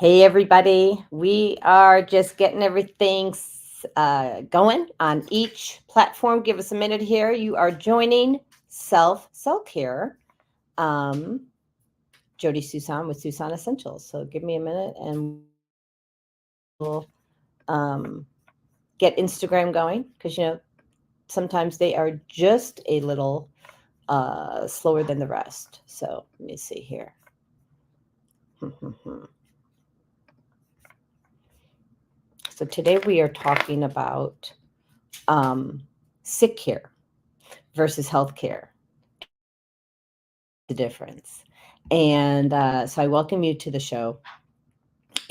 Hey, everybody. We are just getting everything going on each platform. Give us a minute here. You are joining Self-Care. Um, Jody Susan with Susan Essentials. So give me a minute and we'll um, get Instagram going because, sometimes they are just a little slower than the rest. So let me see here. So today we are talking about sick care versus healthcare, the difference. And so I welcome you to the show.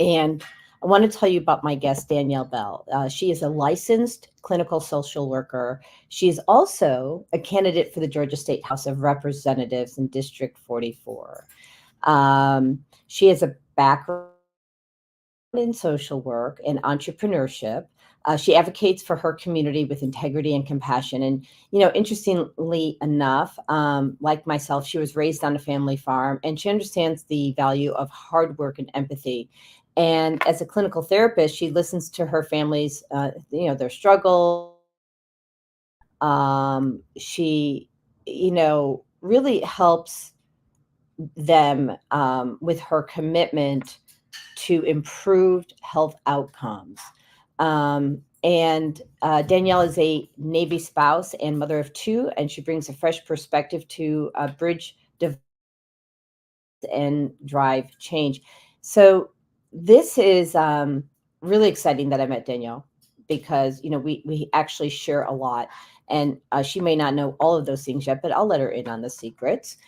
And I want to tell you about my guest, Danielle Bell. She is a licensed clinical social worker. She is also a candidate for the Georgia State House of Representatives in District 44. She has a background in social work and entrepreneurship. She advocates for her community with integrity and compassion. And, interestingly enough, like myself, she was raised on a family farm and she understands the value of hard work and empathy. And as a clinical therapist, she listens to her families, their struggle. She, really helps them with her commitment to improved health outcomes. And Danielle is a Navy spouse and mother of two, and she brings a fresh perspective to bridge and drive change. So this is really exciting that I met Danielle because we actually share a lot, and she may not know all of those things yet, but I'll let her in on the secrets.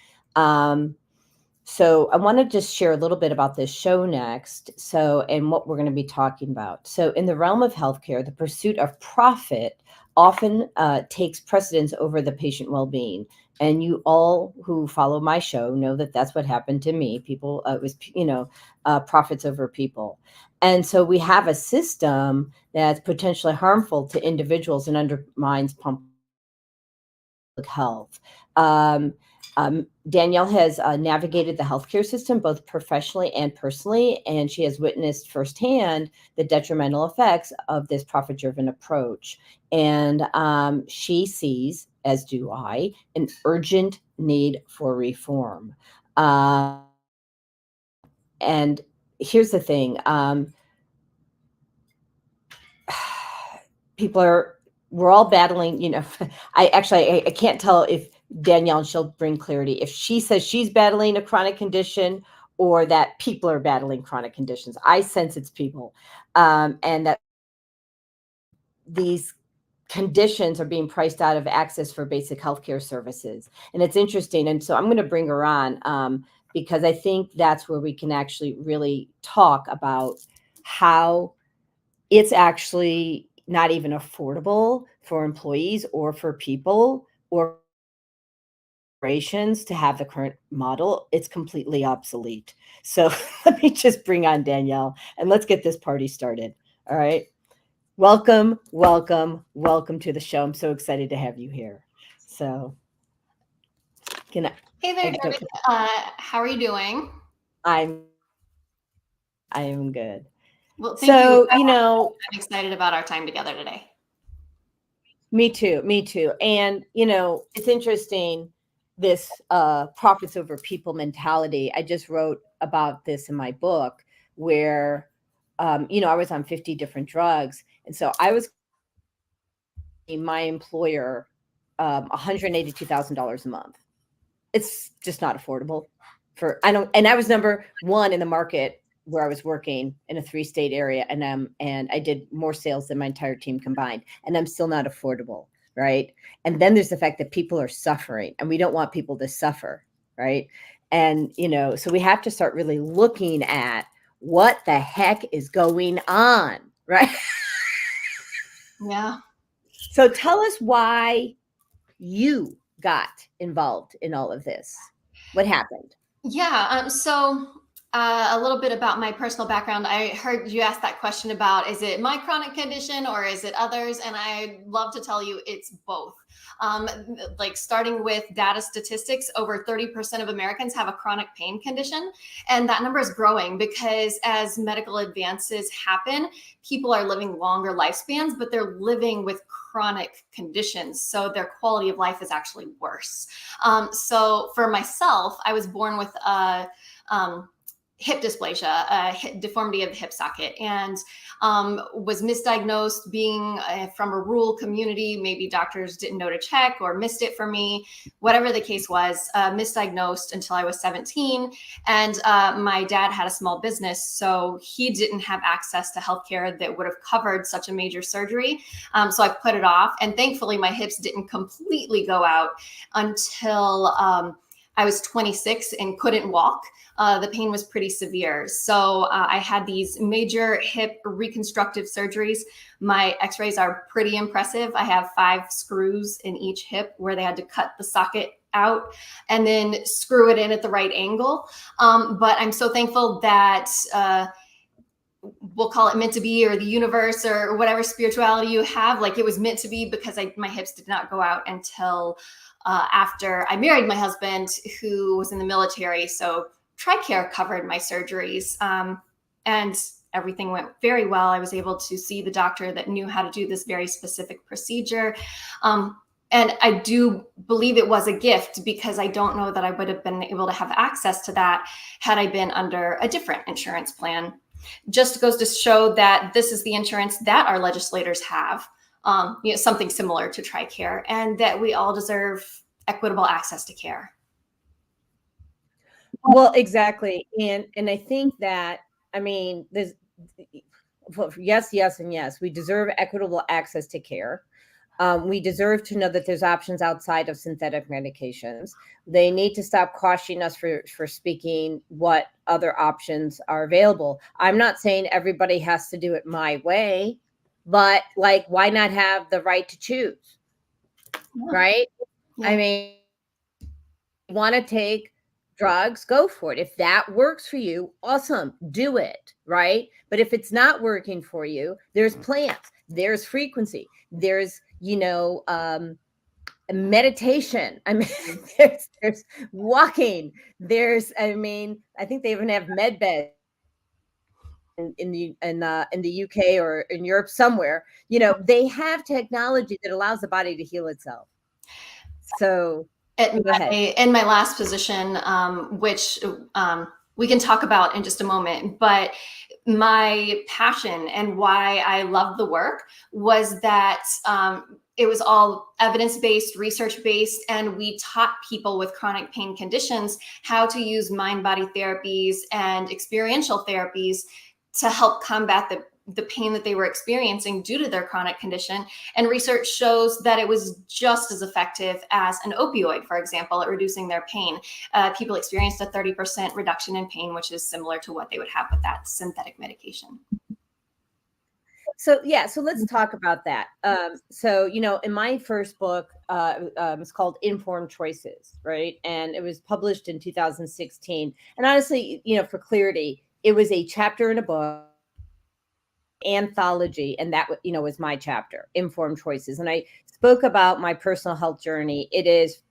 So I want to just share a little bit about this show next. So, and what we're going to be talking about. So in the realm of healthcare, the pursuit of profit often takes precedence over the patient well-being. And you all who follow my show know that that's what happened to me. People, it was, profits over people. And so we have a system that's potentially harmful to individuals and undermines public health. Danielle has navigated the healthcare system both professionally and personally, and she has witnessed firsthand the detrimental effects of this profit driven approach. And she sees, as do I, an urgent need for reform. And here's the thing we're all battling, I can't tell if Danielle, and she'll bring clarity, if she says she's battling a chronic condition or that people are battling chronic conditions. I sense it's people, and that these conditions are being priced out of access for basic healthcare services. And it's interesting. And so I'm going to bring her on because I think that's where we can actually really talk about how it's actually not even affordable for employees or for people or corporations to have the current model. It's completely obsolete. So let me just bring on Danielle and let's get this party started. All right. Welcome, welcome, welcome to the show. I'm so excited to have you here. So can Hey there, Debbie. How are you doing? I'm I am good. Well, thank you. So, I'm excited about our time together today. me too, me too. And it's interesting, this profits over people mentality. I just wrote about this in my book where I was on 50 different drugs. And so I was my employer $182,000 a month. It's just not affordable and I was number one in the market where I was working in a 3-state area, and I did more sales than my entire team combined, and I'm still not affordable, right? And then there's the fact that people are suffering, and we don't want people to suffer, right? And so we have to start really looking at what the heck is going on, right? Yeah. So tell us why you got involved in all of this. What happened? Yeah. So A little bit about my personal background. I heard you ask that question about, is it my chronic condition or is it others? And I'd love to tell you it's both. Like starting with data statistics, over 30% of Americans have a chronic pain condition. And that number is growing because as medical advances happen, people are living longer lifespans, but they're living with chronic conditions. So their quality of life is actually worse. So for myself, I was born with a hip dysplasia, deformity of the hip socket, and was misdiagnosed being from a rural community. Maybe doctors didn't know to check or missed it for me. Whatever the case was, misdiagnosed until I was 17. And my dad had a small business, so he didn't have access to healthcare that would have covered such a major surgery. So I put it off. And thankfully, my hips didn't completely go out until I was 26 and couldn't walk. The pain was pretty severe. So I had these major hip reconstructive surgeries. My x-rays are pretty impressive. I have 5 screws in each hip where they had to cut the socket out and then screw it in at the right angle. But I'm so thankful that we'll call it meant to be, or the universe, or whatever spirituality you have. Like, it was meant to be, because my hips did not go out until after I married my husband, who was in the military. So TRICARE covered my surgeries, and everything went very well. I was able to see the doctor that knew how to do this very specific procedure. And I do believe it was a gift, because I don't know that I would have been able to have access to that had I been under a different insurance plan. Just goes to show that this is the insurance that our legislators have, something similar to TRICARE, and that we all deserve equitable access to care. Well, exactly. And I think that, I mean, there's yes, and yes. We deserve equitable access to care. We deserve to know that there's options outside of synthetic medications. They need to stop cautioning us for speaking what other options are available. I'm not saying everybody has to do it my way, but like, why not have the right to choose? Yeah. Right? Yeah. I mean, you want to take drugs, go for it. If that works for you, awesome, do it, right? But if it's not working for you, there's plants, there's frequency, there's, meditation. I mean, there's walking, I think they even have med beds in the UK or in Europe somewhere. They have technology that allows the body to heal itself. So in my last position, which we can talk about in just a moment, but my passion and why I loved the work was that it was all evidence-based, research-based, and we taught people with chronic pain conditions how to use mind-body therapies and experiential therapies to help combat the pain that they were experiencing due to their chronic condition. And research shows that it was just as effective as an opioid, for example, at reducing their pain. People experienced a 30% reduction in pain, which is similar to what they would have with that synthetic medication. So let's talk about that. In my first book, it's called Informed Choices, right? And it was published in 2016. And honestly, for clarity, it was a chapter in a book, anthology, and that was my chapter, Informed Choices. And I spoke about my personal health journey. It is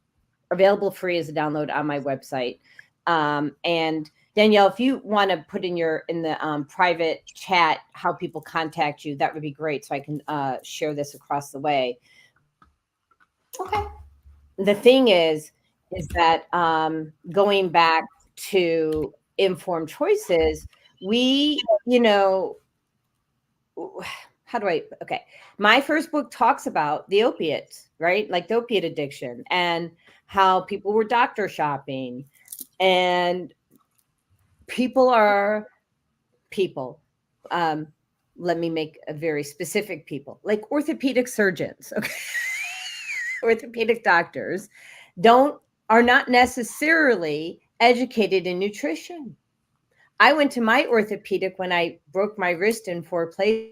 available free as a download on my website. And Danielle, if you want to put in the private chat how people contact you, that would be great, so I can share this across the way. Okay. The thing is that going back to Informed Choices, we, my first book talks about the opiates, right? Like the opiate addiction, and how people were doctor shopping, and people are people. Let me make a very specific people, like orthopedic surgeons, okay? Orthopedic doctors are not necessarily educated in nutrition. I went to my orthopedic when I broke my wrist in 4 places.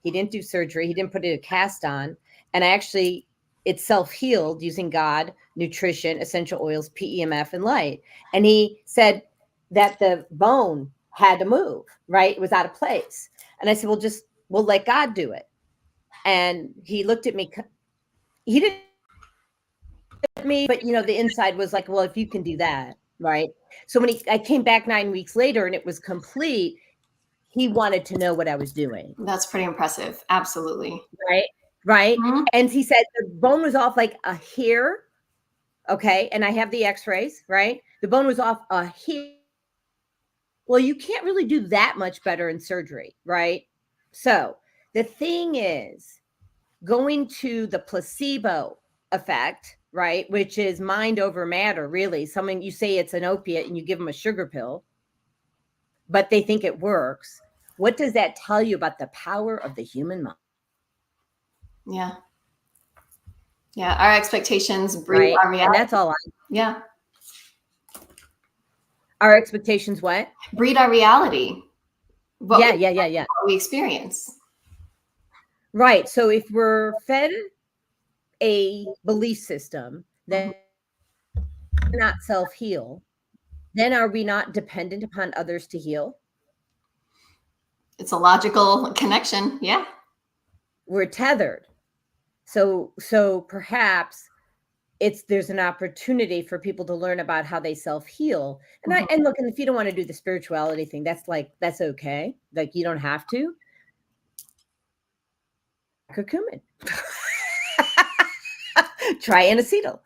He didn't do surgery. He didn't put a cast on. And it self-healed using God, nutrition, essential oils, PEMF, and light. And he said, that the bone had to move, right? It was out of place. And I said, well, we'll let God do it. And he looked at me. He didn't at me, but the inside was like, well, if you can do that, right? So when I came back 9 weeks later and it was complete, he wanted to know what I was doing. That's pretty impressive. Absolutely. Right. Right. Mhm. And he said the bone was off like a hair. Okay. And I have the x-rays, right? The bone was off a hair. Well, you can't really do that much better in surgery, right? So the thing is, going to the placebo effect, right, which is mind over matter, really. Someone, you say it's an opiate and you give them a sugar pill, but they think it works. What does that tell you about the power of the human mind? Yeah. Yeah. Our expectations breed Right. our reality. And that's all Yeah. our expectations. What? Breed our reality. Yeah. What we experience. Right. So if we're fed a belief system that cannot self-heal, then are we not dependent upon others to heal? It's a logical connection. Yeah. We're tethered. So perhaps there's an opportunity for people to learn about how they self-heal. And look, and if you don't want to do the spirituality thing, that's okay. Like, you don't have to. Curcumin. Try N-acetyl.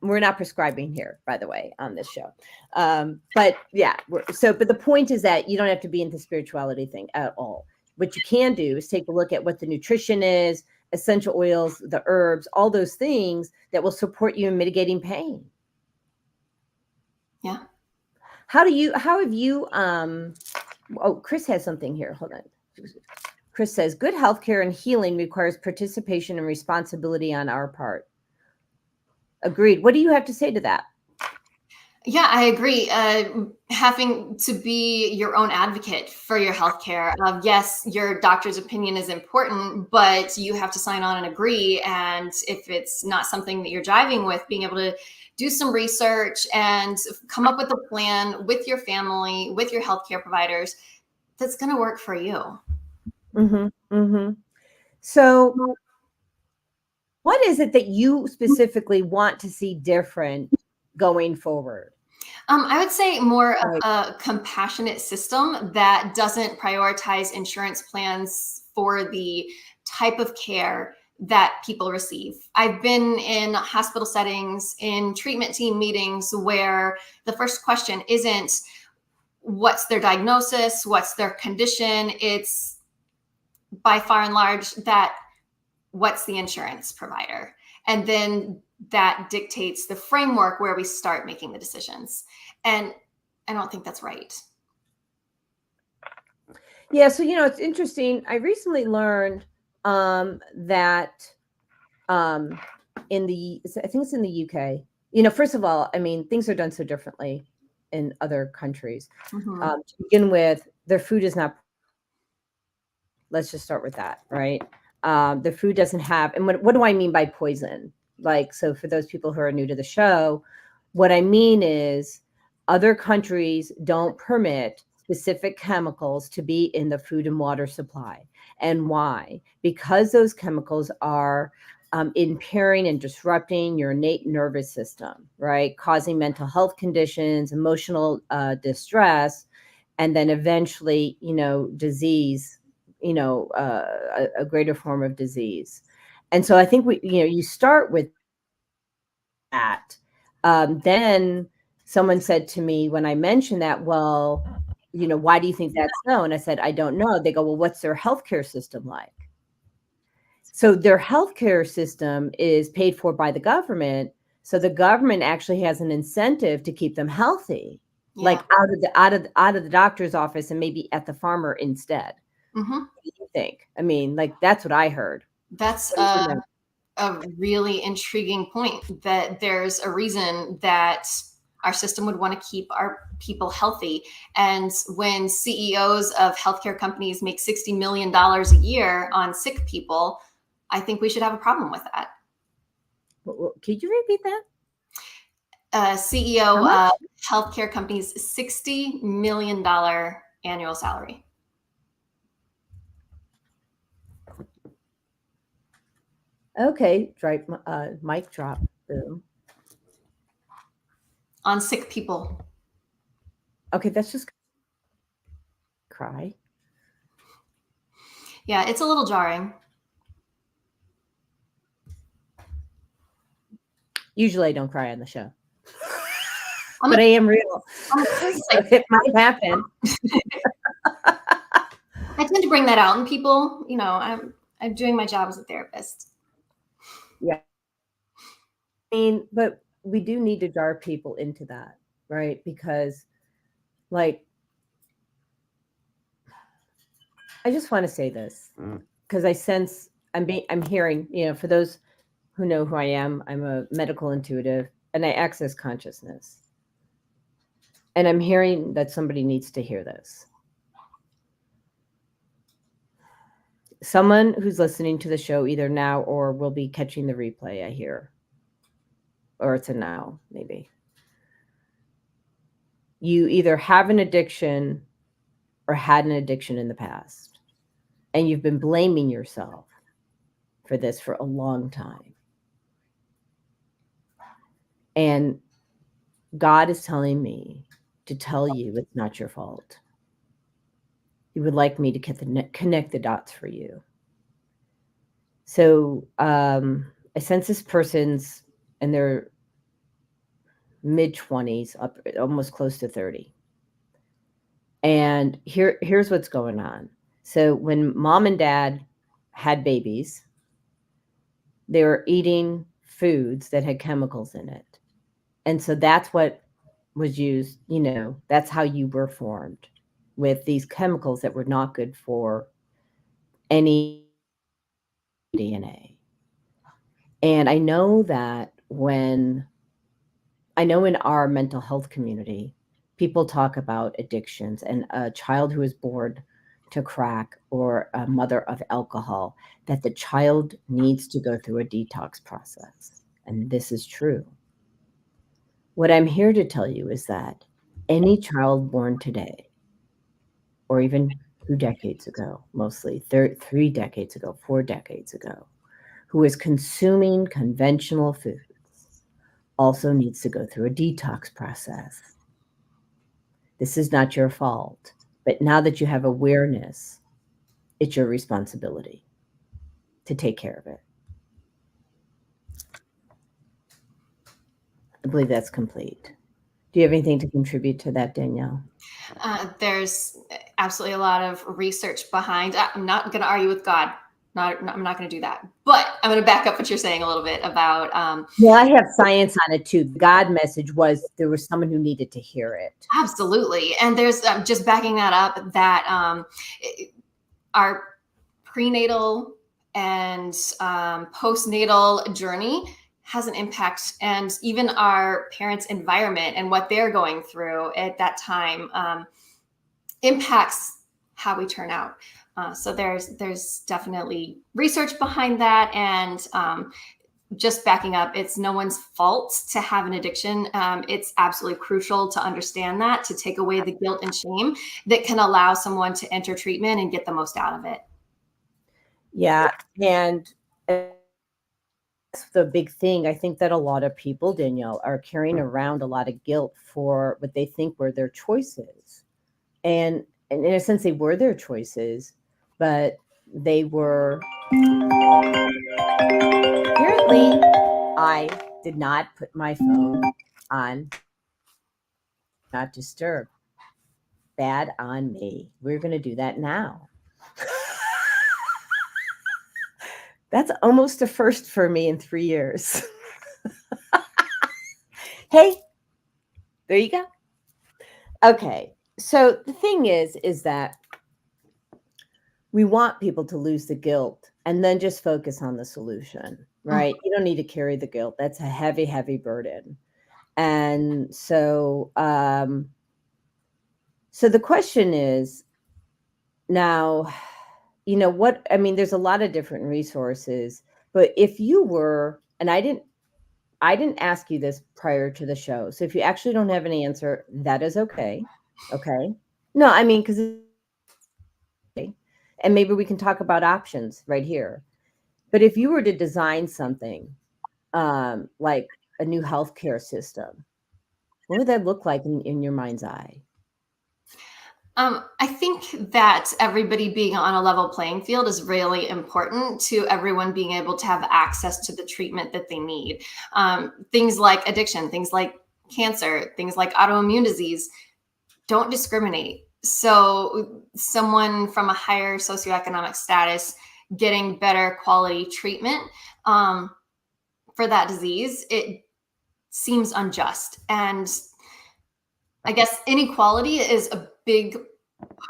We're not prescribing here, by the way, on this show. But yeah, but the point is that you don't have to be into spirituality thing at all. What you can do is take a look at what the nutrition is, essential oils, the herbs, all those things that will support you in mitigating pain. Yeah. How have you, Chris has something here. Hold on. Chris says, good healthcare and healing requires participation and responsibility on our part. Agreed. What do you have to say to that? Yeah, I agree. Having to be your own advocate for your healthcare. Yes, your doctor's opinion is important, but you have to sign on and agree. And if it's not something that you're driving with, being able to do some research and come up with a plan with your family, with your healthcare providers, that's going to work for you. So what is it that you specifically want to see different going forward? I would say more of a compassionate system that doesn't prioritize insurance plans for the type of care that people receive. I've been in hospital settings, in treatment team meetings where the first question isn't what's their diagnosis, what's their condition. It's by far and large that what's the insurance provider? And then that dictates the framework where we start making the decisions. And I don't think that's right. Yeah. So, it's interesting. I recently learned that I think it's in the UK, first of all, I mean, things are done so differently in other countries. To begin with, their food is not, let's just start with that, right? The food doesn't have, and what do I mean by poison? Like, so for those people who are new to the show, what I mean is other countries don't permit specific chemicals to be in the food and water supply. And why? Because those chemicals are impairing and disrupting your innate nervous system, right? Causing mental health conditions, emotional distress, and then eventually, disease, a greater form of disease. And so I think you start with that. Then someone said to me when I mentioned that, well, why do you think that's so? And I said, I don't know. They go, well, what's their healthcare system like? So their healthcare system is paid for by the government. So the government actually has an incentive to keep them healthy, like out of the doctor's office and maybe at the farmer instead. What do you think? I mean, like, that's what I heard. That's a really intriguing point, that there's a reason that our system would want to keep our people healthy. And when CEOs of healthcare companies make $60 million a year on sick people, I think we should have a problem with that. Could you repeat that? CEO How much? of healthcare company's $60 million annual salary. Okay, mic drop. Boom. On sick people. Okay, that's just cry. Yeah, it's a little jarring. Usually I don't cry on the show, I'm but I am real. So it might happen. I tend to bring that out in people. You know, I'm doing my job as a therapist. Yeah. I mean, but we do need to jar people into that, right? Because, like, I just want to say this because I sense I'm hearing, for those who know who I am, I'm a medical intuitive and I access consciousness. And I'm hearing that somebody needs to hear this. Someone who's listening to the show either now or will be catching the replay, I hear. Or it's a now, maybe. You either have an addiction or had an addiction in the past. And you've been blaming yourself for this for a long time. And God is telling me to tell you it's not your fault. He would like me to connect the dots for you. So I sense this person's in their mid 20s, up almost close to 30. And here's what's going on. So when mom and dad had babies, they were eating foods that had chemicals in it. And so that's what was used, that's how you were formed, with these chemicals that were not good for any DNA. And I know that in our mental health community, people talk about addictions, and a child who is born to crack or a mother of alcohol, that the child needs to go through a detox process. And this is true. What I'm here to tell you is that any child born today, or even 2 decades ago, mostly 3 decades ago, 4 decades ago, who is consuming conventional foods, also needs to go through a detox process. This is not your fault. But now that you have awareness, it's your responsibility to take care of it. I believe that's complete. Do you have anything to contribute to that, Danielle? There's absolutely a lot of research behind. I'm not going to argue with God. I'm not going to do that. But I'm going to back up what you're saying a little bit about. Well, I have science on it too. The God message was there was someone who needed to hear it. Absolutely. And there's just backing that up, that our prenatal and postnatal journey has an impact, and even our parents' environment and what they're going through at that time impacts how we turn out. So there's definitely research behind that, and just backing up, it's no one's fault to have an addiction. It's absolutely crucial to understand that, to take away the guilt and shame that can allow someone to enter treatment and get the most out of it. Yeah, and the big thing. I think that a lot of people, Danielle, are carrying around a lot of guilt for what they think were their choices. And in a sense, they were their choices, but they were apparently, I did not put my phone on not disturb. Bad on me. We're going to do that now. That's almost a first for me in 3 years. Hey, there you go. Okay. So the thing is that we want people to lose the guilt and then just focus on the solution, right? You don't need to carry the guilt. That's a heavy, heavy burden. And so, so the question is now, there's a lot of different resources, but if you were, and I didn't I didn't ask you this prior to the show. So if you actually don't have an answer, that is okay. Okay. No, I mean, because, and maybe we can talk about options right here. But if you were to design something like a new healthcare system, what would that look like in your mind's eye? I think that everybody being on a level playing field is really important to everyone being able to have access to the treatment that they need. Things like addiction, things like cancer, things like autoimmune disease don't discriminate. So, someone from a higher socioeconomic status getting better quality treatment for that disease, it seems unjust. And I guess inequality is a big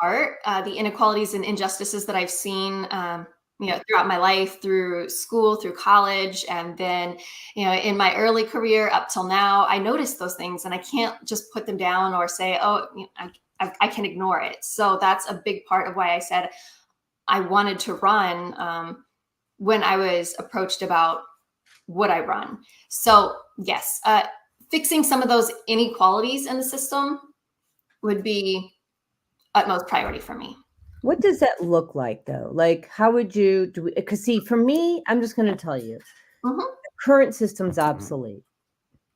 part. The inequalities and injustices that I've seen, throughout my life, through school, through college, and then, in my early career up till now, I noticed those things, and I can't just put them down or say, "Oh, I can ignore it." So that's a big part of why I said I wanted to run when I was approached about would I run. So yes, fixing some of those inequalities in the system would be utmost priority for me. What does that look like, though? Like, how would you do? Because, see, for me, I'm just going to tell you, Mhm. the current system's obsolete.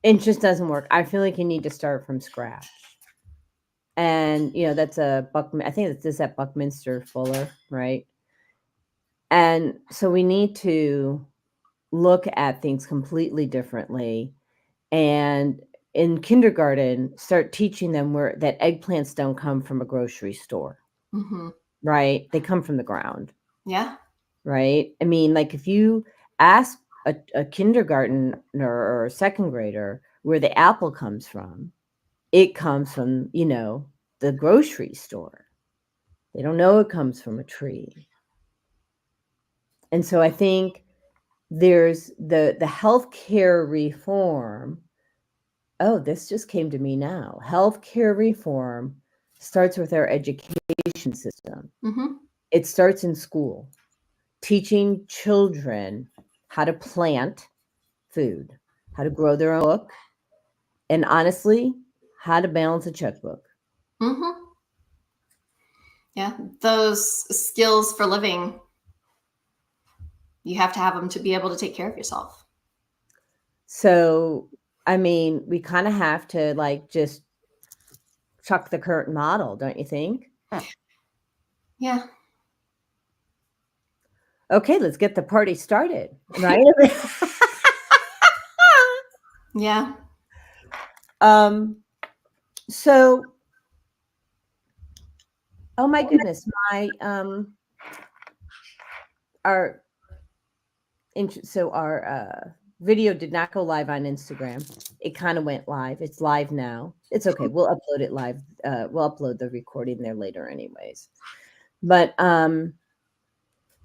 It just doesn't work. I feel like you need to start from scratch. And that's a I think it's this at Buckminster Fuller, right? And so we need to look at things completely differently. And in kindergarten, start teaching them where that eggplants don't come from a grocery store, Mhm. right? They come from the ground, Yeah. right? I mean, like if you ask a kindergarten or a second grader where the apple comes from, it comes from, the grocery store. They don't know it comes from a tree. And so I think there's the healthcare reform. Oh, this just came to me now. Healthcare reform starts with our education system. Mhm. It starts in school, teaching children how to plant food, how to grow their own book, and honestly, how to balance a checkbook. Mhm. Yeah, those skills for living, you have to have them to be able to take care of yourself. So, I mean, we kind of have to like just chuck the current model, don't you think? Yeah. Okay, let's get the party started, right? Yeah. um, so, oh my goodness, my our video did not go live on Instagram. It kind of went live. It's live now. It's okay. We'll upload it live. We'll upload the recording there later, anyways. But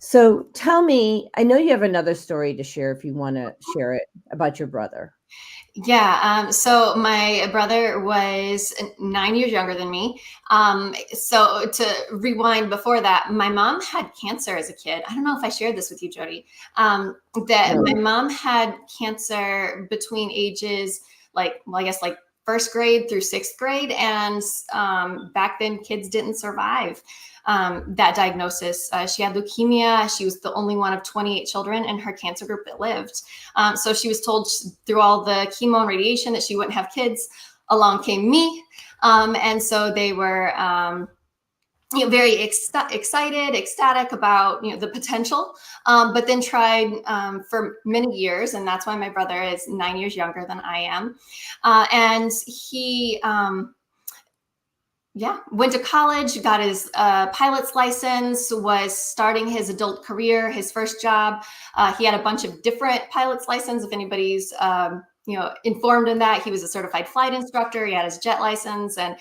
so tell me, I know you have another story to share if you want to share it about your brother. Yeah. So my brother was 9 years younger than me. So to rewind before that, my mom had cancer as a kid. I don't know if I shared this with you, Jody. That No. my mom had cancer between ages I guess like first grade through sixth grade, and back then kids didn't survive that diagnosis. She had leukemia. She was the only one of 28 children in her cancer group that lived. So she was told through all the chemo and radiation that she wouldn't have kids. Along came me. And so they were very excited, ecstatic about the potential, but then tried for many years, and that's why my brother is 9 years younger than I am, and he went to college, got his pilot's license, was starting his adult career, his first job. He had a bunch of different pilot's license. If anybody's informed in that, he was a certified flight instructor. He had his jet license and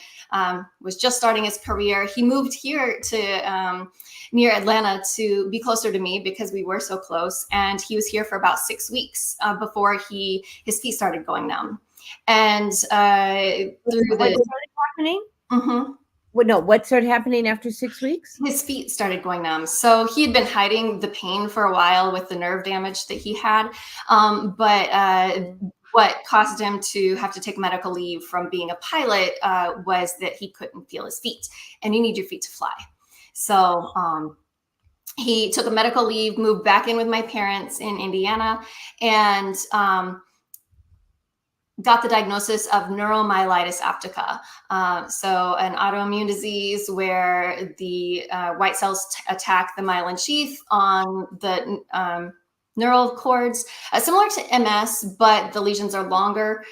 was just starting his career. He moved here to near Atlanta to be closer to me because we were so close. And he was here for about 6 weeks before his feet started going numb. And through What started happening? Mm-hmm. What started happening after 6 weeks? His feet started going numb. So he had been hiding the pain for a while with the nerve damage that he had. But what caused him to have to take medical leave from being a pilot was that he couldn't feel his feet, and you need your feet to fly. So he took a medical leave, moved back in with my parents in Indiana, and got the diagnosis of neuromyelitis optica. So an autoimmune disease where the white cells attack the myelin sheath on the neural cords, similar to MS, but the lesions are longer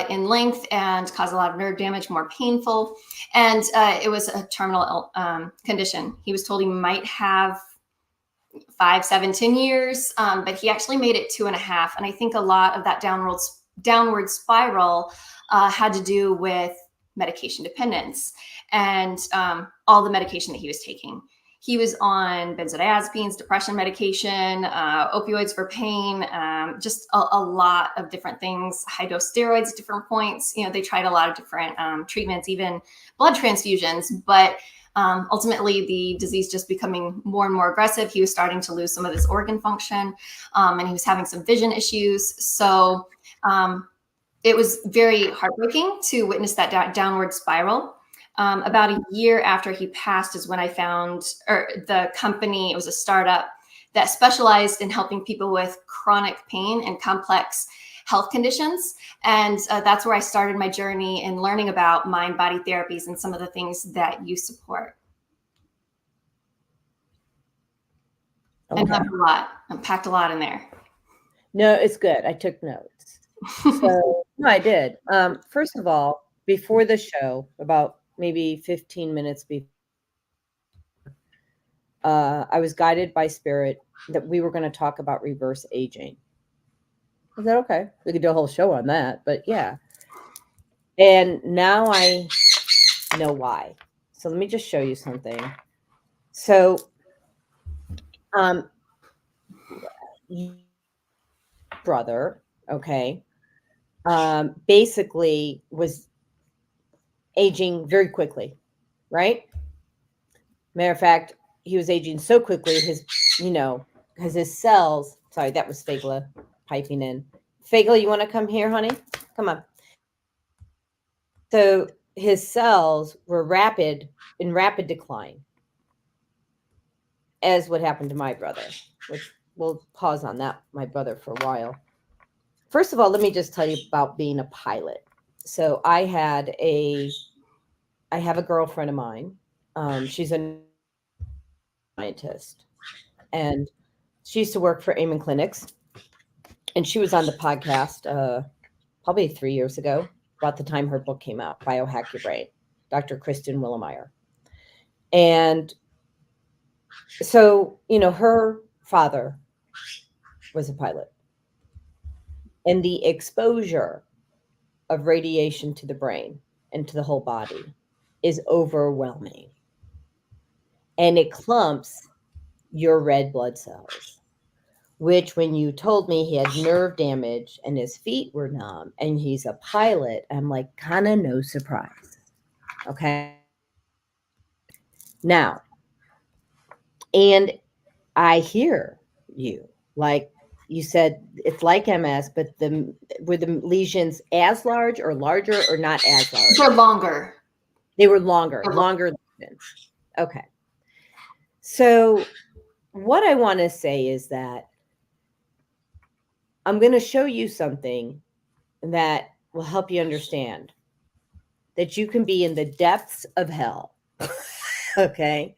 in length and cause a lot of nerve damage, more painful. And it was a terminal condition. He was told he might have 5, 7, 10 years, but he actually made it 2.5. And I think a lot of that downward spiral had to do with medication dependence and all the medication that he was taking. He was on benzodiazepines, depression medication, opioids for pain, just a lot of different things, high dose steroids at different points. They tried a lot of different treatments, even blood transfusions, but ultimately the disease just becoming more and more aggressive. He was starting to lose some of his organ function, and he was having some vision issues. So it was very heartbreaking to witness that downward spiral. About a year after he passed is when I found the company. It was a startup that specialized in helping people with chronic pain and complex health conditions. And that's where I started my journey in learning about mind-body therapies and some of the things that you support. Okay. And that's a lot. I packed a lot in there. No, it's good. I took notes. So no, I did. First of all, before the show, about maybe 15 minutes before, I was guided by spirit that we were going to talk about reverse aging. I said, okay, we could do a whole show on that, but yeah. And now I know why. So let me just show you something. So, brother, okay, basically was aging very quickly, right? Matter of fact, he was aging so quickly, because his cells, sorry, that was Fagla piping in. Fagla, you want to come here, honey? Come on. So his cells were in rapid decline, as what happened to my brother, which we'll pause on that, my brother, for a while. First of all, let me just tell you about being a pilot. So I have a girlfriend of mine. She's a scientist, and she used to work for Amen Clinics, and she was on the podcast probably 3 years ago, about the time her book came out, Biohack Your Brain, Dr. Kristen Willemeyer. And so, her father was a pilot, and the exposure of radiation to the brain and to the whole body is overwhelming. And it clumps your red blood cells, which when you told me he had nerve damage and his feet were numb and he's a pilot, I'm like, kind of no surprise. Okay. Now, and I hear you, like you said, it's like MS, but were the lesions as large or larger or not as large? They're longer. They were longer lesions. Okay. So what I want to say is that I'm going to show you something that will help you understand that you can be in the depths of hell. Okay.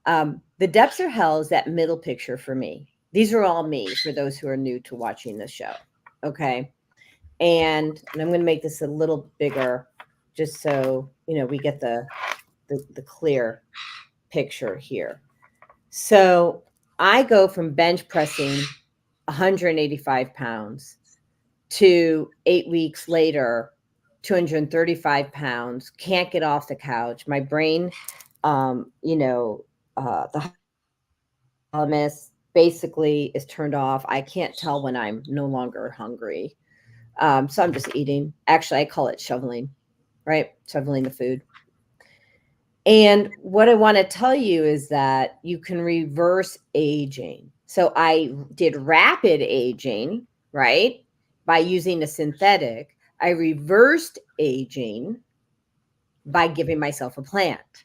The depths of hell is that middle picture for me. These are all me for those who are new to watching the show. Okay. And I'm going to make this a little bigger just so, we get the clear picture here. So I go from bench pressing 185 pounds to 8 weeks later, 235 pounds, can't get off the couch. My brain, the hypothalamus basically is turned off. I can't tell when I'm no longer hungry. So I'm just eating. Actually, I call it shoveling, right? Shoveling the food. And what I want to tell you is that you can reverse aging. So I did rapid aging, right? by using a synthetic. I reversed aging by giving myself a plant.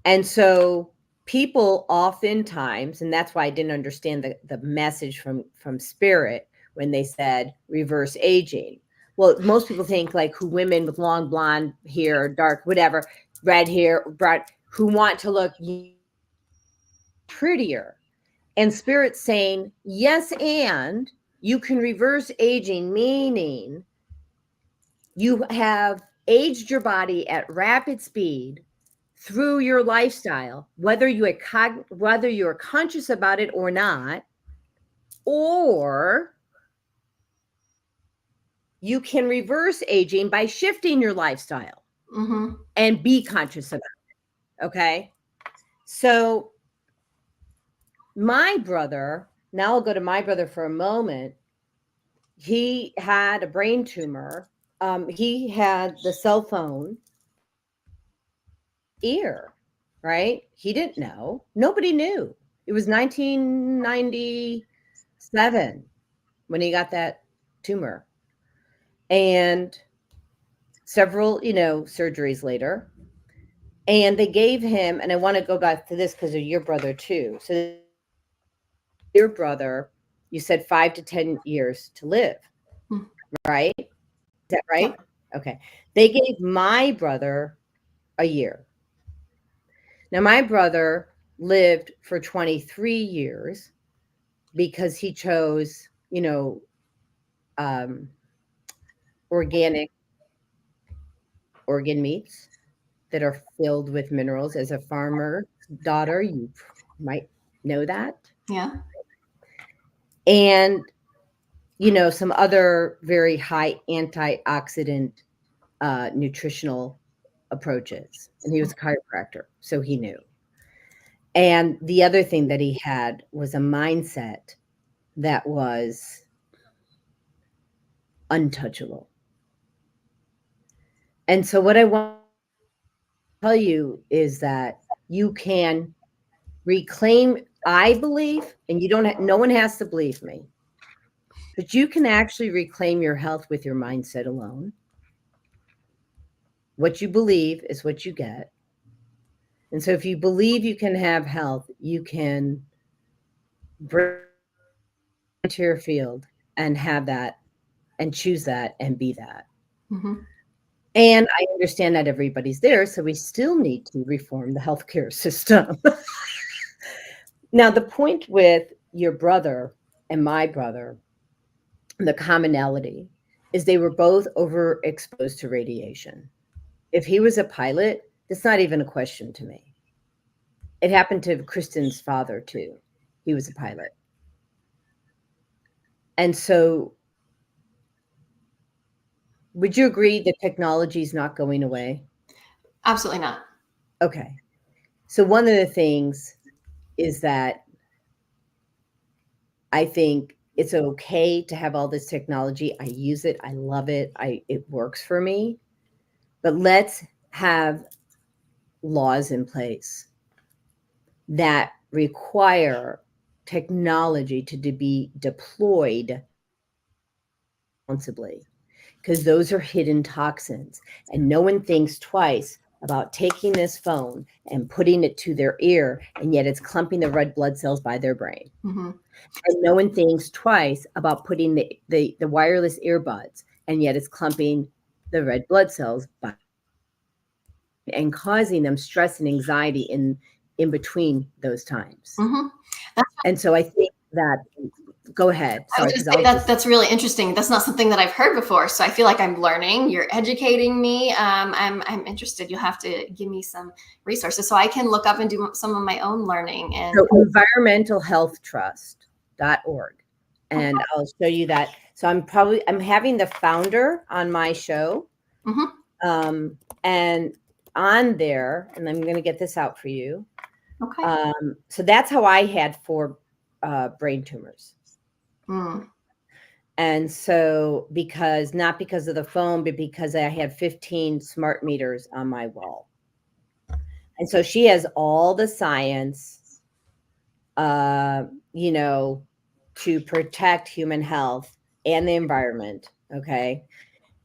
And so people oftentimes, and that's why I didn't understand the message from Spirit when they said reverse aging. Well, most people think like who women with long blonde hair, dark, whatever, red hair, bright, who want to look prettier. And Spirit's saying, yes, and you can reverse aging, meaning you have aged your body at rapid speed through your lifestyle, whether you're conscious about it or not, or you can reverse aging by shifting your lifestyle and be conscious about it. Okay. So my brother, now I'll go to my brother for a moment. He had a brain tumor. He had the cell phone ear, right? He didn't know. Nobody knew. It was 1997 when he got that tumor. And several, surgeries later. And they gave him, and I want to go back to this because of your brother too. So your brother, you said 5 to 10 years to live, right? Is that right? Yeah. Okay. They gave my brother a year. Now, my brother lived for 23 years because he chose, organic organ meats that are filled with minerals. As a farmer daughter, you might know that. Yeah. And, some other very high antioxidant nutritional approaches. And he was a chiropractor, so he knew. And the other thing that he had was a mindset that was untouchable. And so what I want to tell you is that you can reclaim, I believe, and no one has to believe me, but you can actually reclaim your health with your mindset alone. What you believe is what you get. And so if you believe you can have health, you can bring it to your field and have that and choose that and be that. And I understand that everybody's there, so we still need to reform the healthcare system. Now, the point with your brother and my brother, the commonality is they were both overexposed to radiation. If he was a pilot, that's not even a question to me. It happened to Kristen's father too. He was a pilot. And so would you agree that technology is not going away? Absolutely not. Okay. So one of the things is that I think it's okay to have all this technology. I use it. I love it. It works for me. But let's have laws in place that require technology to be deployed responsibly, because those are hidden toxins. And no one thinks twice about taking this phone and putting it to their ear, and yet it's clumping the red blood cells by their brain. And no one thinks twice about putting the wireless earbuds, and yet it's clumping the red blood cells by and causing them stress and anxiety in between those times. And so I think that, go ahead. Sorry, that's really interesting. That's not something that I've heard before. So I feel like I'm learning. You're educating me. I'm interested. You'll have to give me some resources so I can look up and do some of my own learning. And so environmentalhealthtrust.org. And I'll show you that. So I'm having the founder on my show. And on there, and I'm going to get this out for you. Okay. So that's how I had 4 brain tumors. And so not because of the phone, but because I had 15 smart meters on my wall. And so she has all the science, to protect human health and the environment, okay,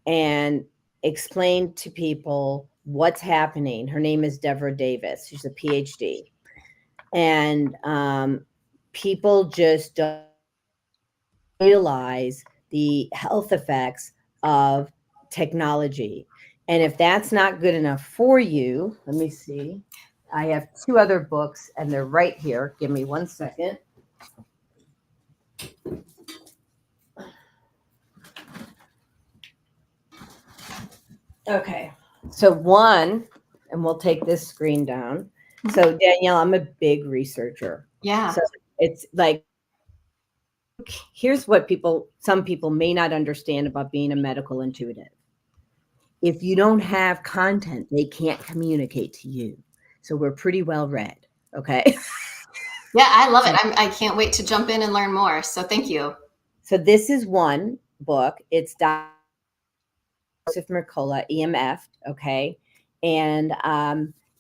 and explain to people what's happening. Her name is Deborah Davis. She's a PhD. And people just don't realize the health effects of technology. And if that's not good enough for you, let me see. I have two other books and they're right here. Give me 1 second. Okay. So one, and we'll take this screen down. So Danielle, I'm a big researcher. Yeah. So it's like, here's what some people may not understand about being a medical intuitive. If you don't have content, they can't communicate to you. So we're pretty well read. Okay. Yeah, I love it. I can't wait to jump in and learn more. So thank you. So this is one book. It's Joseph Mercola, EMF. Okay. And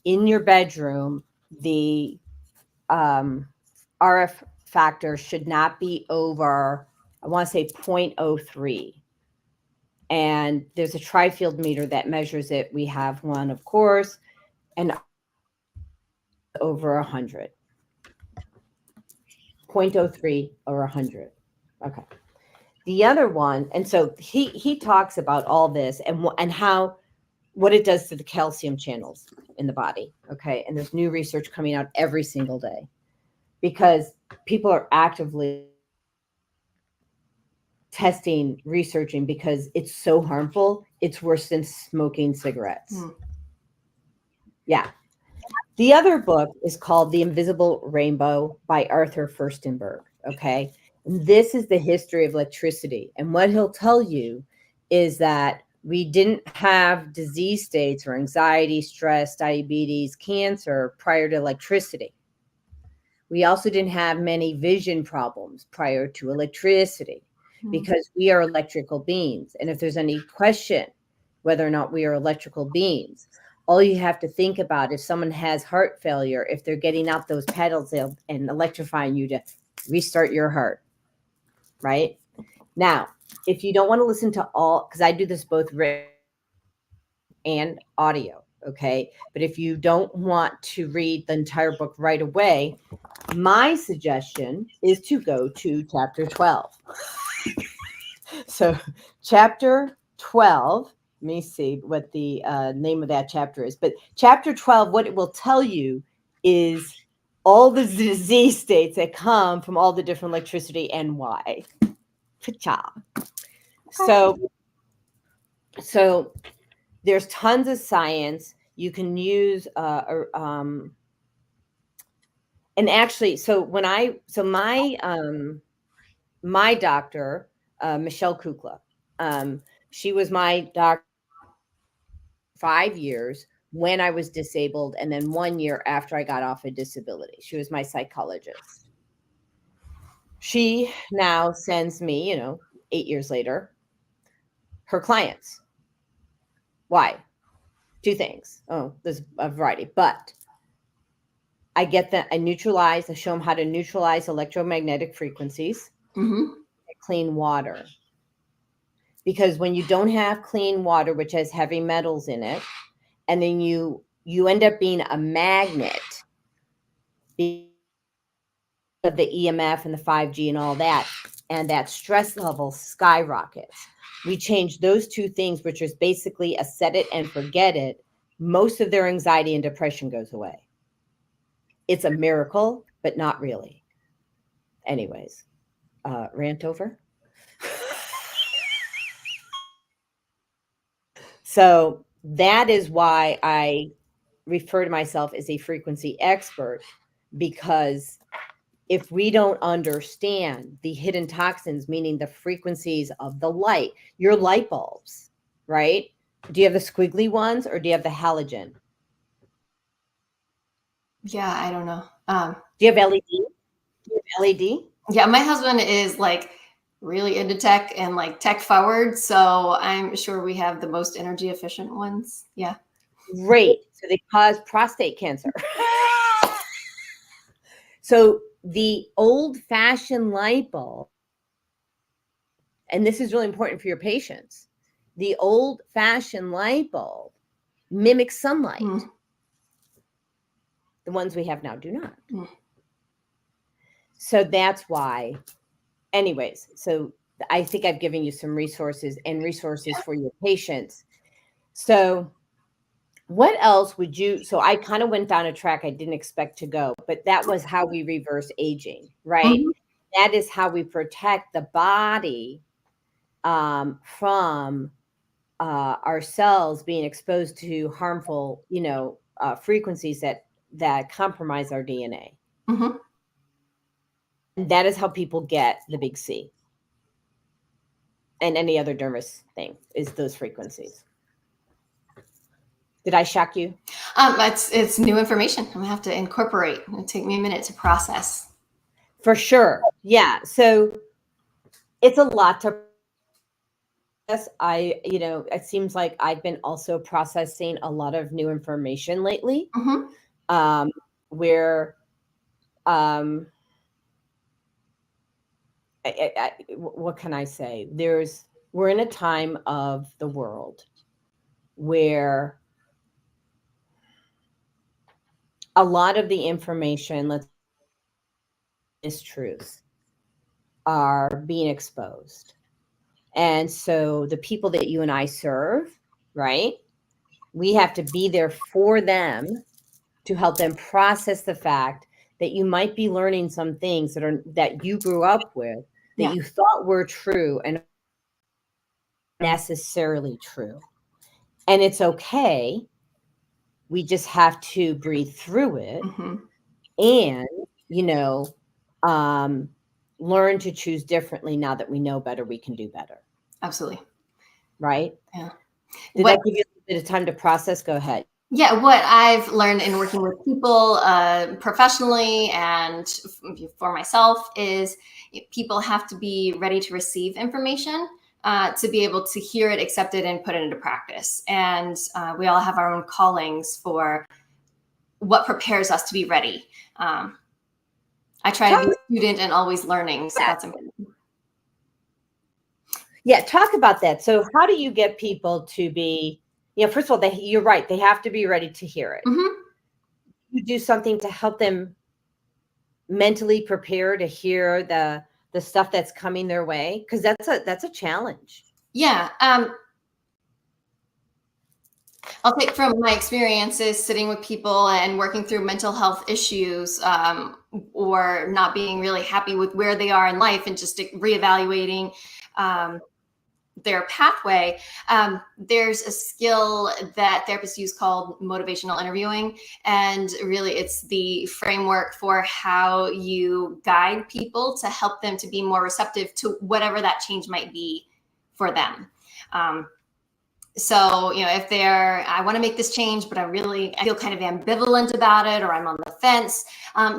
in your bedroom, the RF factor should not be over, I want to say 0.03. And there's a tri-field meter that measures it. We have one, of course, and over 100. 0.03 or 100. Okay. The other one, and so he talks about all this and how what it does to the calcium channels in the body. Okay. And there's new research coming out every single day because people are actively testing, researching because it's so harmful. It's worse than smoking cigarettes. Yeah. The other book is called The Invisible Rainbow by Arthur Furstenberg. Okay. And this is the history of electricity. And what he'll tell you is that we didn't have disease states or anxiety, stress, diabetes, cancer prior to electricity. We also didn't have many vision problems prior to electricity because we are electrical beings. And if there's any question whether or not we are electrical beings, all you have to think about if someone has heart failure, if they're getting out those pedals and electrifying you to restart your heart, right? Now, if you don't want to listen to all, because I do this both written and audio, okay? But if you don't want to read the entire book right away, my suggestion is to go to chapter 12. So chapter 12, let me see what the name of that chapter is. But chapter 12, what it will tell you is all the disease states that come from all the different electricity and why. Cha. So there's tons of science you can use. And actually, so my doctor, Michelle Kukla, she was my doctor 5 years when I was disabled, and then 1 year after I got off of disability. She was my psychologist. She now sends me, 8 years later, her clients. Why? Two things. Oh, there's a variety, but I get that I show them how to neutralize electromagnetic frequencies, clean water. Because when you don't have clean water, which has heavy metals in it, and then you end up being a magnet of the EMF and the 5G and all that, and that stress level skyrockets. We change those two things, which is basically a set it and forget it. Most of their anxiety and depression goes away. It's a miracle, but not really. Anyways, rant over. So that is why I refer to myself as a frequency expert, because if we don't understand the hidden toxins, meaning the frequencies of the light, your light bulbs, right? Do you have the squiggly ones or do you have the halogen? Yeah, I don't know. Do you have LED? Do you have LED? Yeah, my husband is like really into tech and like tech forward. So I'm sure we have the most energy efficient ones. Yeah. Great. So they cause prostate cancer. So the old fashioned light bulb and this is really important for your patients, the old-fashioned light bulb mimics sunlight. Mm. The ones we have now do not. Mm. So that's why. Anyways, so I think I've given you some resources for your patients. So what else would you, so I kind of went down a track I didn't expect to go, but that was how we reverse aging, right? Mhm. That is how we protect the body from our cells being exposed to harmful, frequencies that compromise our DNA. Mhm. And that is how people get the big C and any other dermis thing, is those frequencies. Did I shock you? It's new information. I'm gonna have to incorporate. It'll take me a minute to process. For sure. Yeah. So it's a lot to process. It seems like I've been also processing a lot of new information lately, Mhm. where what can I say? We're in a time of the world where a lot of the information, mistruths, are being exposed. And so the people that you and I serve, right? We have to be there for them to help them process the fact that you might be learning some things that you grew up with, that Yeah. you thought were true and necessarily true. And it's okay. We just have to breathe through it Mhm. and, learn to choose differently. Now that we know better, we can do better. Absolutely. Right? Yeah. Did that give you a little bit of time to process? Go ahead. Yeah, what I've learned in working with people professionally and for myself is people have to be ready to receive information, to be able to hear it, accept it, and put it into practice. And we all have our own callings for what prepares us to be ready. I try to be a student and always learning, so that's important. Yeah, talk about that. So how do you get people to be, first of all, you're right. They have to be ready to hear it. Mm-hmm. You do something to help them mentally prepare to hear the stuff that's coming their way, because that's a challenge. Yeah. I'll take from my experiences sitting with people and working through mental health issues, or not being really happy with where they are in life and just reevaluating their pathway. There's a skill that therapists use called motivational interviewing. And really, it's the framework for how you guide people to help them to be more receptive to whatever that change might be for them. So, if I want to make this change, but I feel kind of ambivalent about it, or I'm on the fence,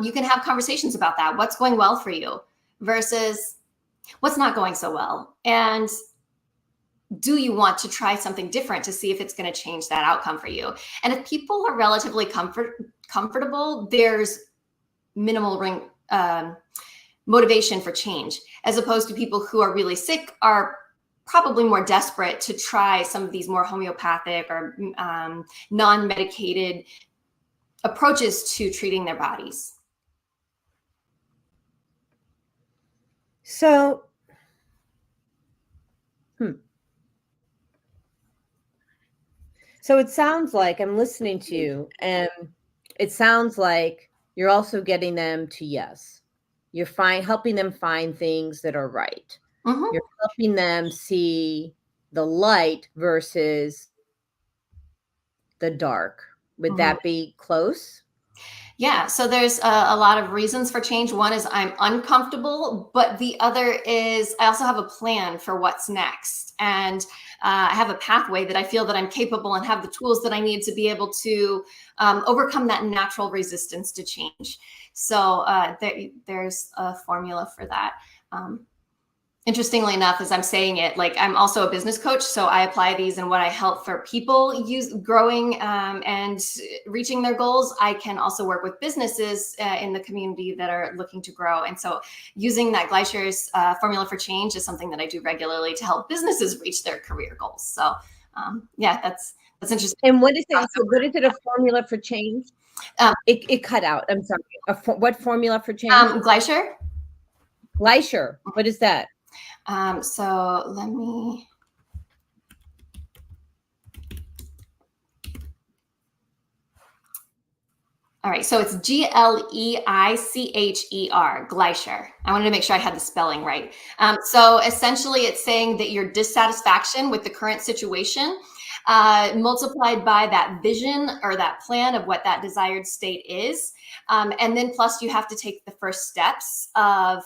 you can have conversations about that. What's going well for you versus what's not going so well? And do you want to try something different to see if it's going to change that outcome for you? And if people are relatively comfortable, there's minimal motivation for change, as opposed to people who are really sick are probably more desperate to try some of these more homeopathic or non-medicated approaches to treating their bodies. So, so it sounds like I'm listening to you, and it sounds like you're also getting them to yes. You're helping them find things that are right. Mm-hmm. You're helping them see the light versus the dark. Would Mm-hmm. that be close? Yeah, so there's a lot of reasons for change. One is I'm uncomfortable, but the other is I also have a plan for what's next. And I have a pathway that I feel that I'm capable and have the tools that I need to be able to overcome that natural resistance to change. So there's a formula for that. Interestingly enough, as I'm saying it, like I'm also a business coach, so I apply these and what I help for people use growing and reaching their goals. I can also work with businesses in the community that are looking to grow. And so using that Gleischer's formula for change is something that I do regularly to help businesses reach their career goals. So yeah, that's interesting. And what is it? So what is it? A formula for change? Um, It cut out. I'm sorry. What formula for change? Gleischer. Gleischer. What is that? So let me. All right, so it's Gleicher, Gleischer. I wanted to make sure I had the spelling right. So essentially, it's saying that your dissatisfaction with the current situation multiplied by that vision or that plan of what that desired state is. And then plus you have to take the first steps of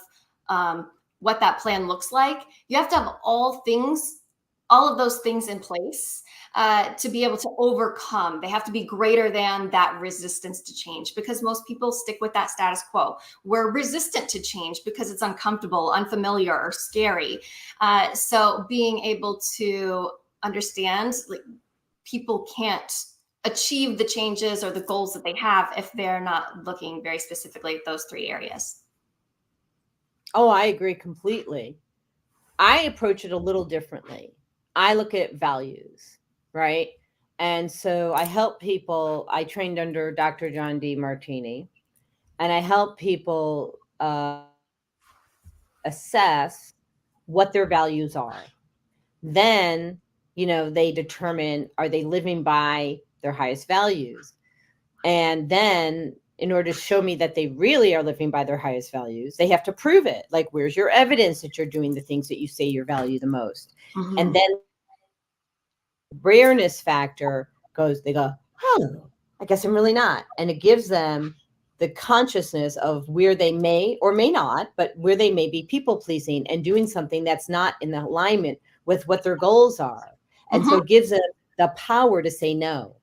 what that plan looks like. You have to have all of those things in place to be able to overcome. They have to be greater than that resistance to change, because most people stick with that status quo. We're resistant to change because it's uncomfortable, unfamiliar, or scary. So being able to understand, like, people can't achieve the changes or the goals that they have if they're not looking very specifically at those three areas. Oh, I agree completely. I approach it a little differently. I look at values, right? And so I help people. I trained under Dr. John D. Martini, and I help people assess what their values are. Then, they determine, are they living by their highest values? And then, in order to show me that they really are living by their highest values, they have to prove it. Like, where's your evidence that you're doing the things that you say you value the most? Mm-hmm. And then rareness factor they go, oh, I guess I'm really not. And it gives them the consciousness of where they may or may not, but where they may be people pleasing and doing something that's not in alignment with what their goals are. And so it gives them the power to say no.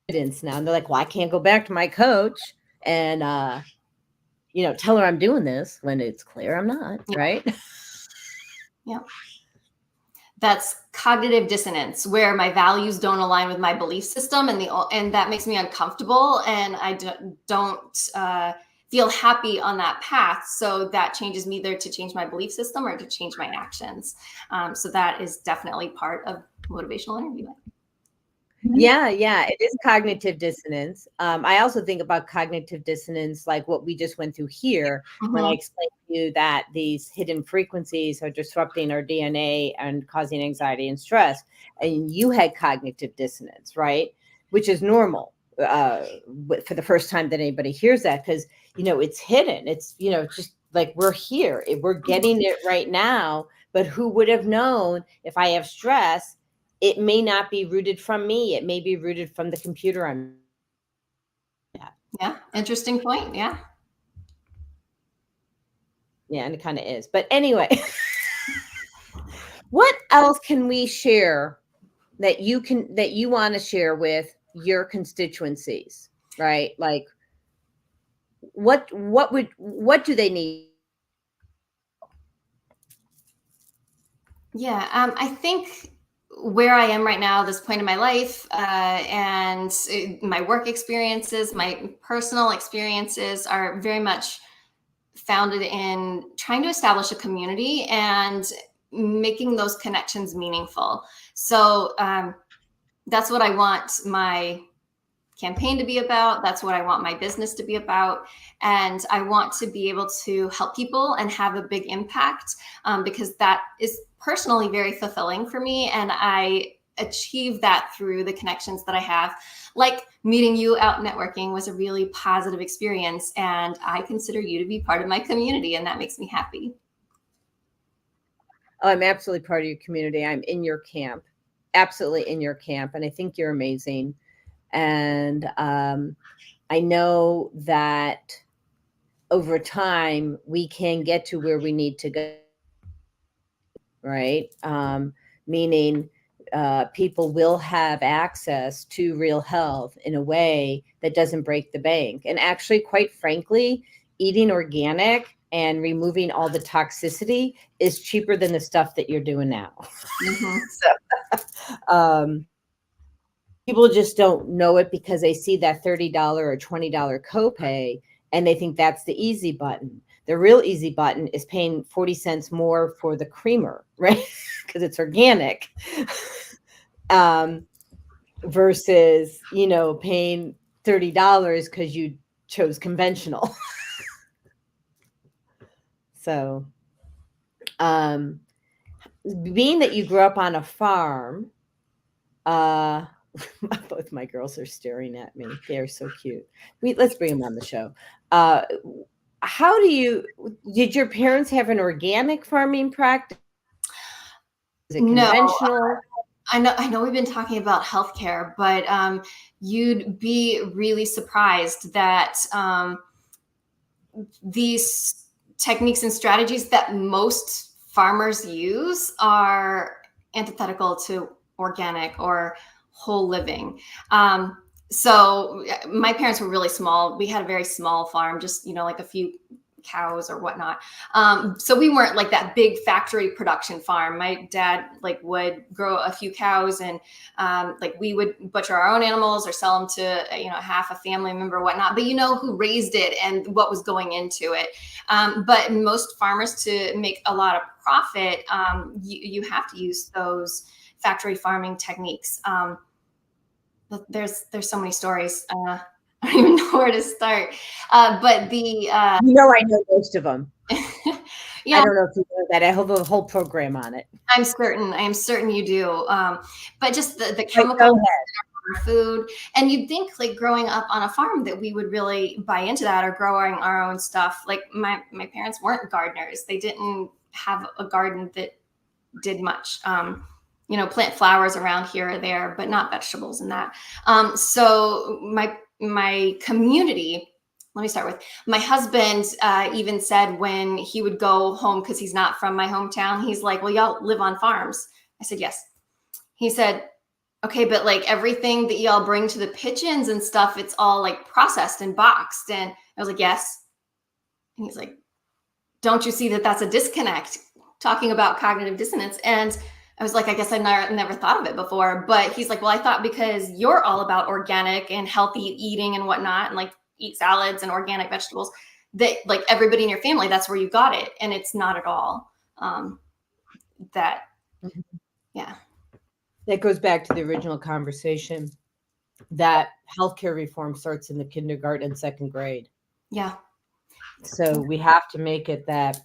Evidence now. And they're like, well, I can't go back to my coach and tell her I'm doing this when it's clear I'm not, right? Yeah. That's cognitive dissonance, where my values don't align with my belief system, and that makes me uncomfortable, and I don't feel happy on that path. So that changes me either to change my belief system or to change my actions. So that is definitely part of motivational interviewing. Yeah, it is cognitive dissonance. I also think about cognitive dissonance like what we just went through here when I explained to you that these hidden frequencies are disrupting our DNA and causing anxiety and stress. And you had cognitive dissonance, right? Which is normal for the first time that anybody hears that, because, it's hidden. It's, just like we're here. We're getting it right now. But who would have known if I have stress? It may not be rooted from me. It may be rooted from the computer I'm at. Yeah, interesting point. Yeah. Yeah, and it kind of is. But anyway, what else can we share that you want to share with your constituencies, right? Like what do they need? Yeah, I think where I am right now, this point in my life, and my work experiences, my personal experiences are very much founded in trying to establish a community and making those connections meaningful. So that's what I want my campaign to be about. That's what I want my business to be about. And I want to be able to help people and have a big impact, because that is personally very fulfilling for me. And I achieve that through the connections that I have. Like meeting you out networking was a really positive experience. And I consider you to be part of my community, and that makes me happy. Oh, I'm absolutely part of your community. I'm in your camp, absolutely in your camp. And I think you're amazing. And I know that over time we can get to where we need to go, right? Meaning people will have access to real health in a way that doesn't break the bank. And actually, quite frankly, eating organic and removing all the toxicity is cheaper than the stuff that you're doing now. Mhm. So, people just don't know it because they see that $30 or $20 copay and they think that's the easy button. The real easy button is paying 40 cents more for the creamer, right? Because it's organic. Versus, paying $30 because you chose conventional. So, being that you grew up on a farm, both my girls are staring at me. They're so cute. Let's bring them on the show. How did your parents have an organic farming practice? Is it No, conventional? I know we've been talking about healthcare, but you'd be really surprised that these techniques and strategies that most farmers use are antithetical to organic or whole living. So my parents were really small. We had a very small farm, just, like a few cows or whatnot. So we weren't like that big factory production farm. My dad would grow a few cows, and we would butcher our own animals or sell them to half a family member or whatnot. But who raised it and what was going into it. But most farmers, to make a lot of profit, you have to use those factory farming techniques. But there's so many stories. I don't even know where to start. But the I know most of them. yeah, I don't know if you know that. I have a whole program on it. I am certain you do. But just the Right, chemicals in our food, and you'd think growing up on a farm that we would really buy into that, or growing our own stuff. Like my parents weren't gardeners. They didn't have a garden that did much. Plant flowers around here or there, but not vegetables and that. So my community. Let me start with my husband. Even said when he would go home, because he's not from my hometown, he's like, "Well, y'all live on farms." I said, "Yes." He said, "Okay, but everything that y'all bring to the pigeons and stuff, it's all processed and boxed." And I was like, "Yes." And he's like, "Don't you see that that's a disconnect?" Talking about cognitive dissonance. And I was like, "I guess I never thought of it before." But he's like, "Well, I thought because you're all about organic and healthy eating and whatnot, and eat salads and organic vegetables, that everybody in your family, that's where you got it." And it's not at all. That, yeah. That goes back to the original conversation that healthcare reform starts in the kindergarten and second grade. Yeah. So we have to make it that,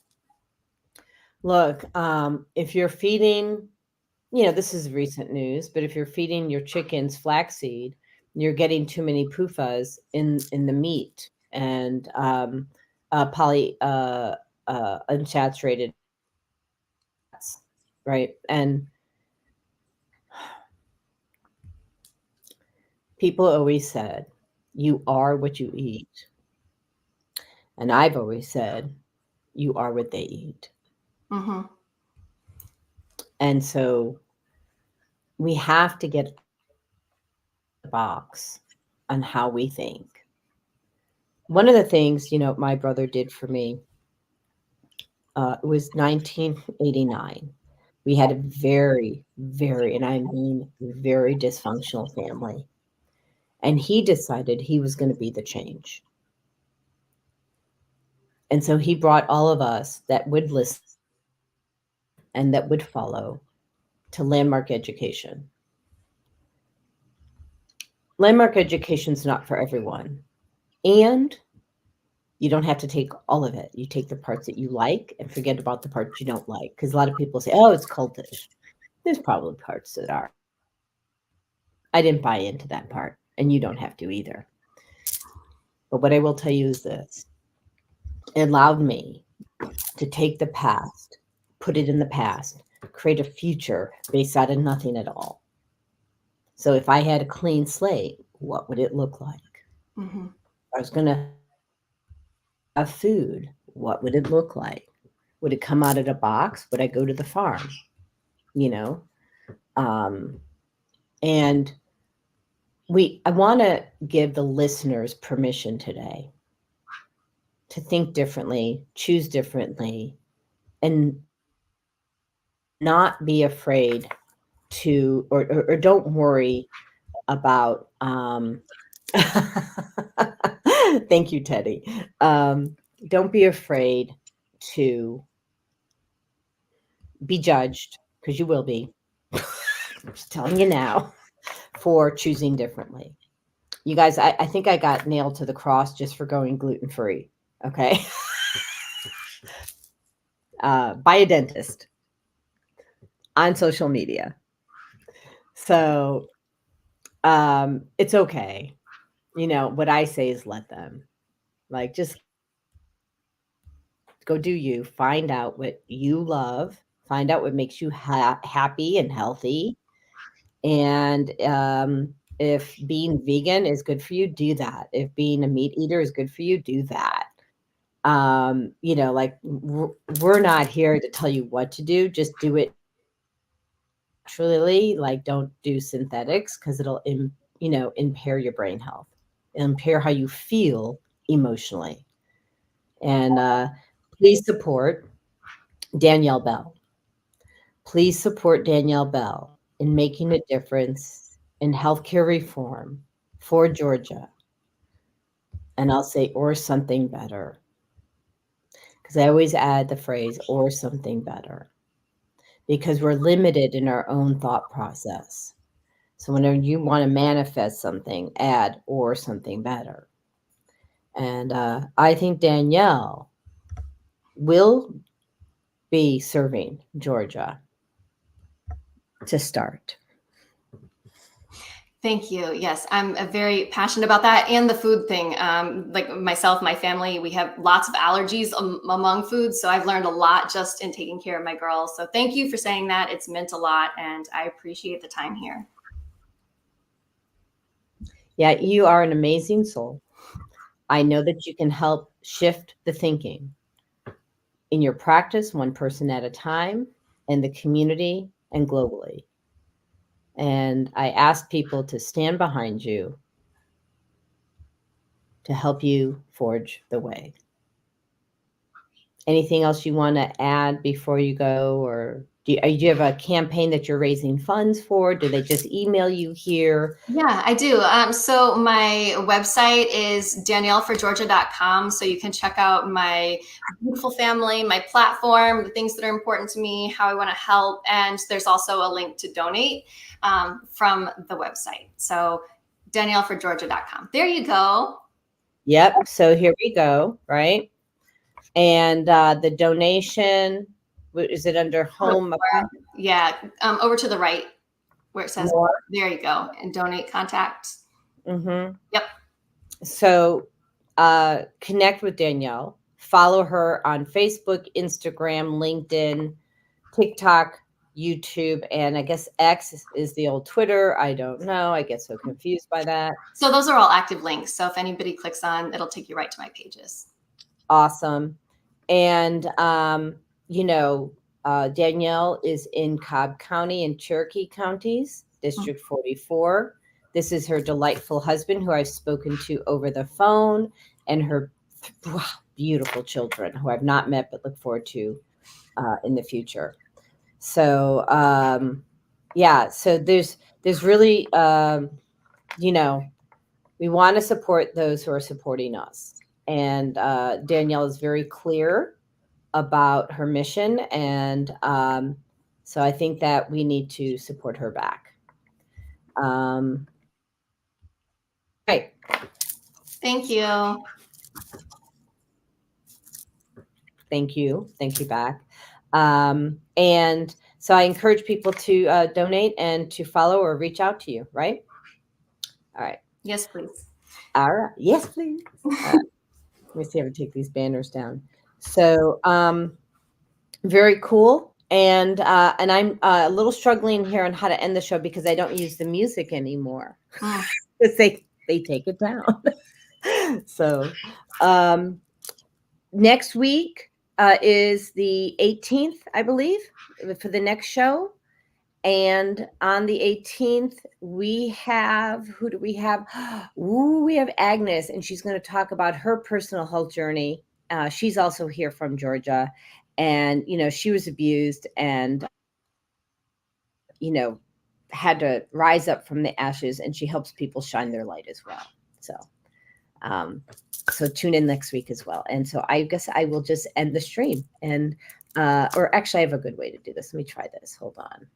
look, if you're feeding, this is recent news, but if you're feeding your chickens flaxseed, you're getting too many PUFAs in the meat and unsaturated fats, right? And people always said, you are what you eat. And I've always said, you are what they eat. Mm-hmm. And so we have to get the box on how we think. One of the things, my brother did for me, it was 1989. We had a very, very, and I mean very dysfunctional family. And he decided he was going to be the change. And so he brought all of us that would listen and that would follow to Landmark Education. Landmark Education is not for everyone. And you don't have to take all of it. You take the parts that you like and forget about the parts you don't like. Because a lot of people say, oh, it's cultish. There's probably parts that are. I didn't buy into that part, and you don't have to either. But what I will tell you is this. It allowed me to take the past, put it in the past, create a future based out of nothing at all. So if I had a clean slate, what would it look like? Mm-hmm. I was going to have food. What would it look like? Would it come out of the box? Would I go to the farm? And I want to give the listeners permission today to think differently, choose differently, and not be afraid to, or don't worry about, thank you, Teddy. Don't be afraid to be judged, because you will be. I'm just telling you now, for choosing differently. You guys, I think I got nailed to the cross just for going gluten free. Okay. By a dentist on social media. So it's okay. What I say is let them. Like, just go do you. Find out what you love. Find out what makes you happy and healthy. And if being vegan is good for you, do that. If being a meat eater is good for you, do that. Like, we're not here to tell you what to do. Just do it naturally. Like, don't do synthetics, because it'll impair your brain health, impair how you feel emotionally. And please support Danielle Bell. Please support Danielle Bell in making a difference in healthcare reform for Georgia. And I'll say, or something better, because I always add the phrase, or something better, because we're limited in our own thought process. So whenever you want to manifest something, add or something better. And I think Danielle will be serving Georgia to start. Thank you. Yes, I'm very passionate about that and the food thing. Like myself, my family, we have lots of allergies among foods. So I've learned a lot just in taking care of my girls. So thank you for saying that. It's meant a lot. And I appreciate the time here. Yeah, you are an amazing soul. I know that you can help shift the thinking in your practice, one person at a time, in the community, and globally. And I ask people to stand behind you to help you forge the way. Anything else you want to add before you go? Or do you have a campaign that you're raising funds for? Do they just email you here? Yeah, I do. So my website is danielleforgeorgia.com. So you can check out my beautiful family, my platform, the things that are important to me, how I want to help. And there's also a link to donate from the website. So danielleforgeorgia.com. There you go. Yep. So here we go. Right. And the donation, is it under home? Yeah. Over to the right where it says, More? there you go. And donate contact. Mm-hmm. Yep. So connect with Danielle. Follow her on Facebook, Instagram, LinkedIn, TikTok, YouTube, and I guess X is the old Twitter. I don't know. I get so confused by that. So those are all active links. So if anybody clicks on, it'll take you right to my pages. Awesome. And, Danielle is in Cobb County and Cherokee counties, District 44. This is her delightful husband, who I've spoken to over the phone, and her beautiful children, who I've not met but look forward to in the future. So, so there's really, we want to support those who are supporting us. And Danielle is very clear about her mission. And so I think that we need to support her back. Right. Thank you. Thank you. Thank you back. And so I encourage people to donate and to follow or reach out to you, right? All right. Yes, please. All right. Yes, please. Let me see if I take these banners down. So very cool. And I'm a little struggling here on how to end the show, because I don't use the music anymore. Because they take it down. So next week is the 18th, I believe, for the next show. And on the 18th, we have, who do we have? Ooh, we have Agnes, and she's going to talk about her personal health journey she's also here from Georgia, and she was abused, and had to rise up from the ashes, and she helps people shine their light as well. Um, so tune in next week as well. And so I guess I will just end the stream, and or actually I have a good way to do this. Let me try this. Hold on.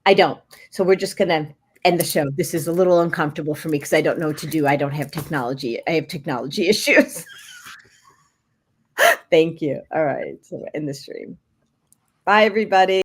I don't. So we're just gonna end the show. This is a little uncomfortable for me because I don't know what to do. I don't have technology. I have technology issues. Thank you. All right. So end the stream. Bye, everybody.